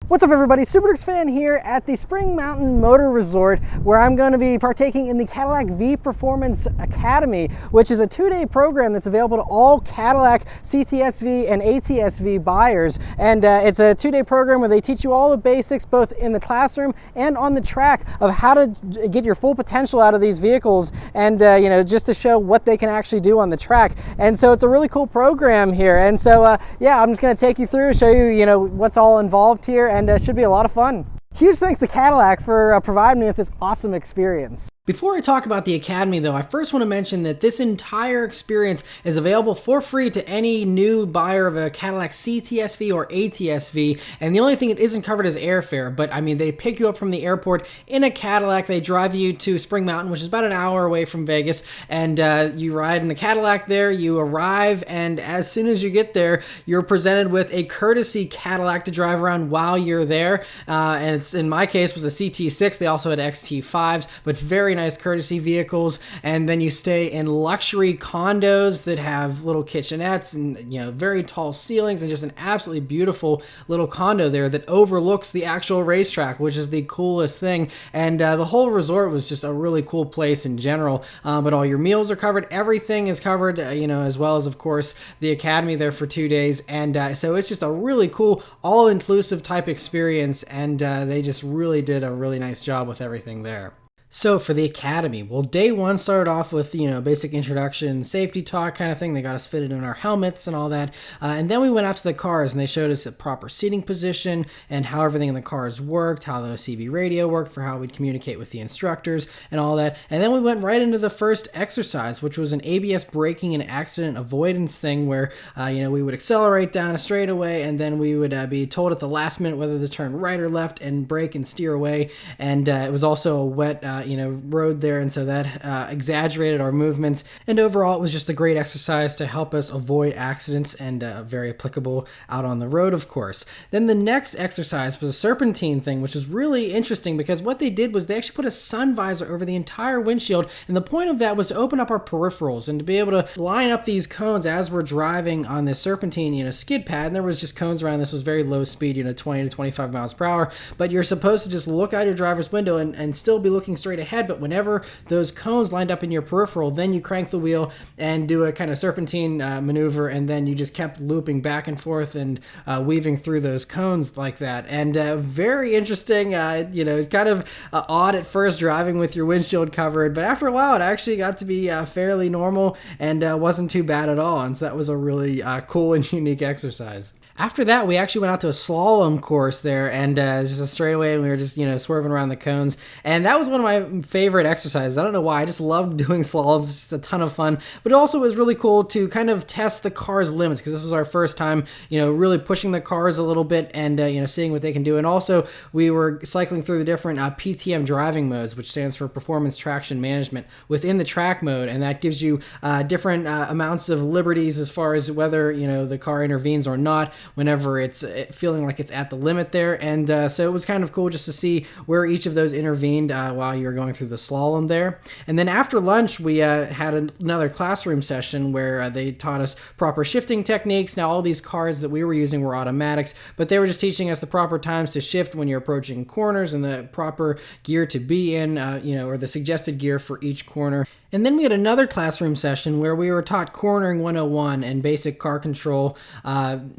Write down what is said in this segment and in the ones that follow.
What's up everybody, Super fan here at the Spring Mountain Motor Resort, where I'm going to be partaking in the Cadillac V Performance Academy, which is a 2-day program that's available to all Cadillac cts-v and ats-v buyers. And it's a 2-day program where they teach you all the basics, both in the classroom and on the track, of how to get your full potential out of these vehicles, and just to show what they can actually do on the track. And so it's a really cool program here. And so yeah, I'm just going to take you through, show you what's all involved here, and it should be a lot of fun. Huge thanks to Cadillac for providing me with this awesome experience. Before I talk about the Academy though, I first want to mention that this entire experience is available for free to any new buyer of a Cadillac cts-v or ats-v, and the only thing that isn't covered is airfare. But I mean, they pick you up from the airport in a Cadillac, they drive you to Spring Mountain, which is about an hour away from Vegas, and you ride in a Cadillac there, you arrive, and as soon as you get there, you're presented with a courtesy Cadillac to drive around while you're there, and it's, in my case, was a CT6, they also had XT5s, but very nice courtesy vehicles. And then you stay in luxury condos that have little kitchenettes and very tall ceilings, and just an absolutely beautiful little condo there that overlooks the actual racetrack, which is the coolest thing. And the whole resort was just a really cool place in general. But all your meals are covered, everything is covered, as well as, of course, the Academy there for 2 days. And so it's just a really cool all-inclusive type experience, and they just really did a really nice job with everything there. So for the Academy, well, day one started off with, basic introduction, safety talk kind of thing. They got us fitted in our helmets and all that. And then we went out to the cars and they showed us a proper seating position and how everything in the cars worked, how the CB radio worked for how we'd communicate with the instructors and all that. And then we went right into the first exercise, which was an ABS braking and accident avoidance thing where, we would accelerate down a straightaway, and then we would be told at the last minute whether to turn right or left and brake and steer away. And it was also a wet, road there, and so that exaggerated our movements. And overall, it was just a great exercise to help us avoid accidents, and very applicable out on the road, of course. Then the next exercise was a serpentine thing, which was really interesting because what they did was they actually put a sun visor over the entire windshield, and the point of that was to open up our peripherals and to be able to line up these cones as we're driving on this serpentine, skid pad. And there was just cones around. This was very low speed, 20 to 25 miles per hour, but you're supposed to just look out your driver's window and still be looking straight ahead. But whenever those cones lined up in your peripheral, then you crank the wheel and do a kind of serpentine maneuver, and then you just kept looping back and forth and weaving through those cones like that. And very interesting, it's kind of odd at first driving with your windshield covered, but after a while it actually got to be fairly normal and wasn't too bad at all. And so that was a really cool and unique exercise. After that, we actually went out to a slalom course there, and just a straightaway, and we were just, swerving around the cones. And that was one of my favorite exercises. I don't know why, I just loved doing slaloms. It's just a ton of fun. But it also was really cool to kind of test the car's limits, because this was our first time, really pushing the cars a little bit and, seeing what they can do. And also, we were cycling through the different PTM driving modes, which stands for Performance Traction Management, within the track mode. And that gives you different amounts of liberties as far as whether, the car intervenes or not, whenever it's feeling like it's at the limit there. And so it was kind of cool just to see where each of those intervened while you were going through the slalom there. And then after lunch, we had another classroom session where they taught us proper shifting techniques. Now, all these cars that we were using were automatics, but they were just teaching us the proper times to shift when you're approaching corners and the proper gear to be in, or the suggested gear for each corner. And then we had another classroom session where we were taught cornering 101 and basic car control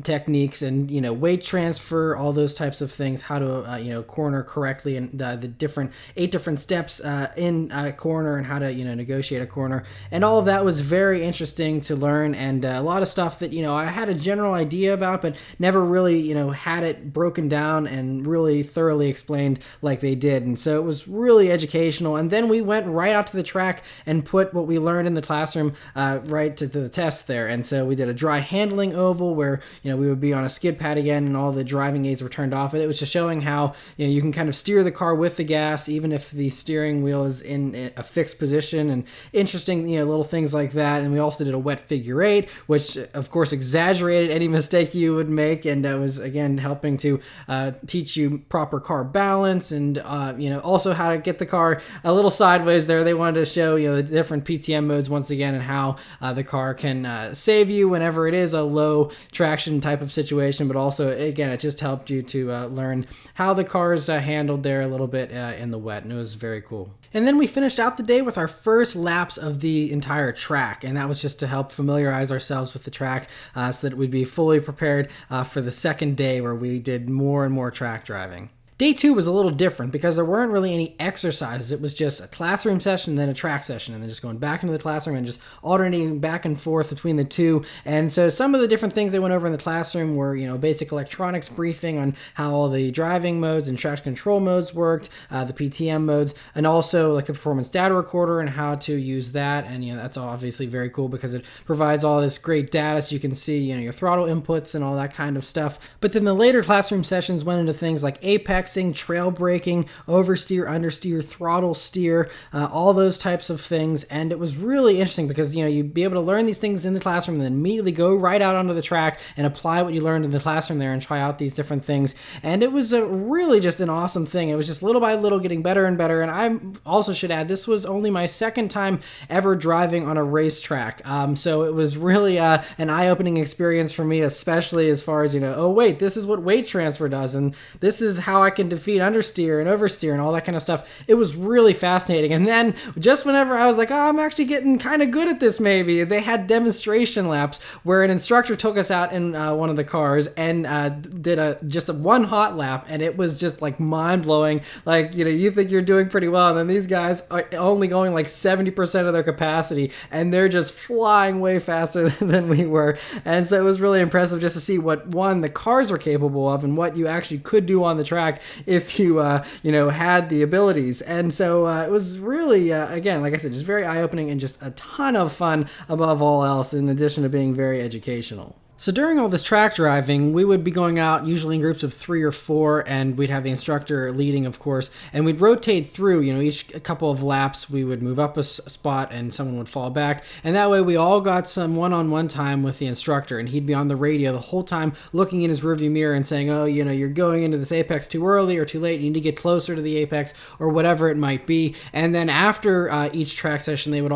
techniques and, weight transfer, all those types of things, how to, corner correctly, and the 8 different steps in a corner, and how to, negotiate a corner. And all of that was very interesting to learn, and a lot of stuff that, I had a general idea about, but never really, had it broken down and really thoroughly explained like they did. And so it was really educational. And then we went right out to the track and put what we learned in the classroom right to the test there. And so we did a dry handling oval where, we would be on a skid pad again and all the driving aids were turned off. And it was just showing how, you can kind of steer the car with the gas, even if the steering wheel is in a fixed position, and interesting, little things like that. And we also did a wet figure 8, which of course exaggerated any mistake you would make. And that was, again, helping to teach you proper car balance, and, also how to get the car a little sideways there. They wanted to show, the different PTM modes once again, and how the car can save you whenever it is a low traction type of situation, but also, again, it just helped you to learn how the cars handled there a little bit in the wet, and it was very cool. And then we finished out the day with our first laps of the entire track, and that was just to help familiarize ourselves with the track so that we'd be fully prepared for the second day where we did more and more track driving. Day 2 was a little different because there weren't really any exercises. It was just a classroom session, then a track session, and then just going back into the classroom and just alternating back and forth between the two. And so some of the different things they went over in the classroom were, basic electronics briefing on how all the driving modes and traction control modes worked, the PTM modes, and also like the performance data recorder and how to use that. And that's obviously very cool because it provides all this great data so you can see your throttle inputs and all that kind of stuff. But then the later classroom sessions went into things like apex, trail braking, oversteer, understeer, throttle steer, all those types of things. And it was really interesting because you'd be able to learn these things in the classroom and then immediately go right out onto the track and apply what you learned in the classroom there and try out these different things. And it was really just an awesome thing. It was just little by little getting better and better. And I also should add, this was only my second time ever driving on a racetrack. So it was really an eye-opening experience for me, especially as far as, oh wait, this is what weight transfer does, and this is how I can defeat understeer and oversteer and all that kind of stuff. It was really fascinating. And then just whenever I was like, oh, I'm actually getting kind of good at this maybe, they had demonstration laps where an instructor took us out in one of the cars and did just a one hot lap, and it was just like mind-blowing. Like, you think you're doing pretty well, and then these guys are only going like 70% of their capacity, and they're just flying way faster than we were. And so it was really impressive just to see what, one, the cars were capable of and what you actually could do on the track if you had the abilities. And so it was really again, like I said, just very eye-opening and just a ton of fun above all else, in addition to being very educational. So during all this track driving, we would be going out usually in groups of 3 or 4, and we'd have the instructor leading, of course, and we'd rotate through, each couple of laps we would move up a spot and someone would fall back, and that way we all got some one-on-one time with the instructor, and he'd be on the radio the whole time looking in his rearview mirror and saying, oh, you're going into this apex too early or too late, you need to get closer to the apex, or whatever it might be. And then after each track session, they would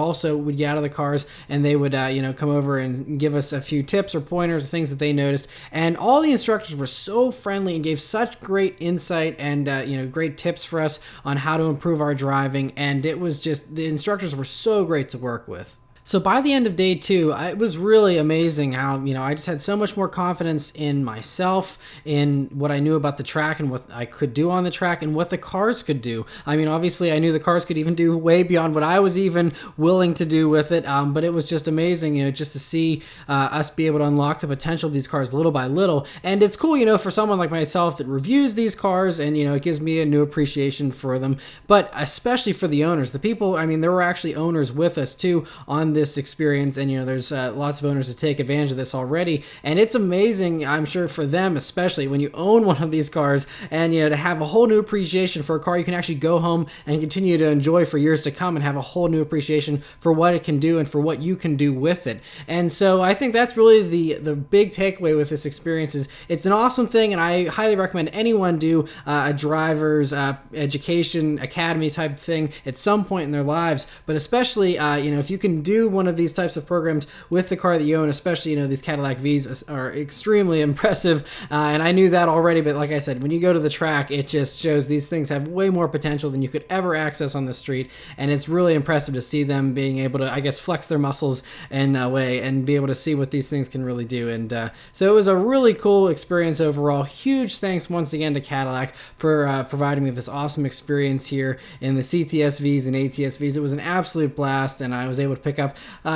get out of the cars and they would come over and give us a few tips or pointers, things that they noticed. And all the instructors were so friendly and gave such great insight and great tips for us on how to improve our driving. And it was just, the instructors were so great to work with. So by the end of day 2, it was really amazing how, I just had so much more confidence in myself, in what I knew about the track and what I could do on the track and what the cars could do. I mean, obviously I knew the cars could even do way beyond what I was even willing to do with it. But it was just amazing, just to see us be able to unlock the potential of these cars little by little. And it's cool, for someone like myself that reviews these cars and, it gives me a new appreciation for them, but especially for the owners, the people, there were actually owners with us too on this experience, and there's lots of owners that take advantage of this already, and it's amazing, I'm sure, for them, especially when you own one of these cars, and to have a whole new appreciation for a car you can actually go home and continue to enjoy for years to come, and have a whole new appreciation for what it can do and for what you can do with it. And so I think that's really the big takeaway with this experience. Is it's an awesome thing, and I highly recommend anyone do a driver's education academy type thing at some point in their lives, but especially if you can do one of these types of programs with the car that you own, especially these Cadillac Vs are extremely impressive, and I knew that already, but like I said, when you go to the track, it just shows these things have way more potential than you could ever access on the street, and it's really impressive to see them being able to, I guess, flex their muscles in a way and be able to see what these things can really do. And so it was a really cool experience overall. Huge thanks once again to Cadillac for providing me this awesome experience here in the cts-vs and ats-vs. It was an absolute blast, and I was able to pick up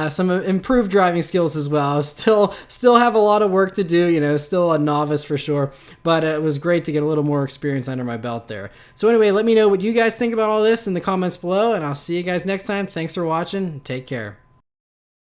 some improved driving skills as well. Still have a lot of work to do, still a novice for sure, but it was great to get a little more experience under my belt there. So anyway, let me know what you guys think about all this in the comments below, and I'll see you guys next time. Thanks for watching. Take care.